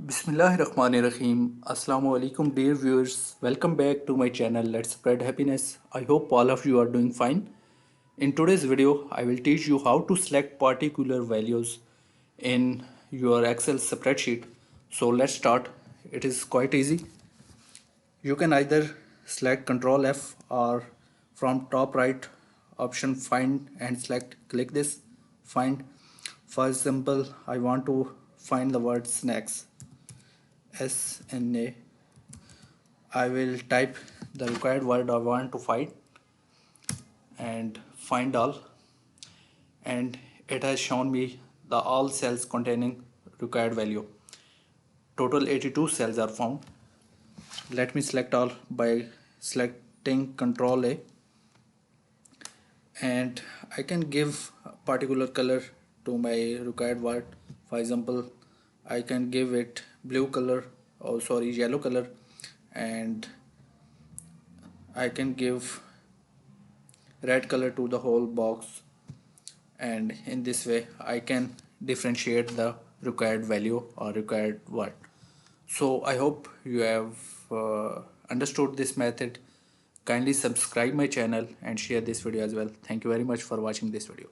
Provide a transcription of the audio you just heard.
Bismillahirrahmanirrahim. Assalamu alaikum, dear viewers. Welcome back to my channel. Let's spread happiness. I hope all of you are doing fine. In today's video, I will teach you how to select particular values in your Excel spreadsheet. So let's start. It is quite easy. You can either select Ctrl F or from top right option find and select click this find. For example, I want to find the word snacks. SNA. I will type the required word I want to find and find all, and it has shown me the all cells containing required value. Total 82 cells are found. Let me select all by selecting Ctrl A, and I can give a particular color to my required word. For example, I can give it blue color, yellow color, and I can give red color to the whole box, and in this way I can differentiate the required value or required word. So I hope you have understood this method. Kindly subscribe my channel and share this video as well. Thank you very much for watching this video.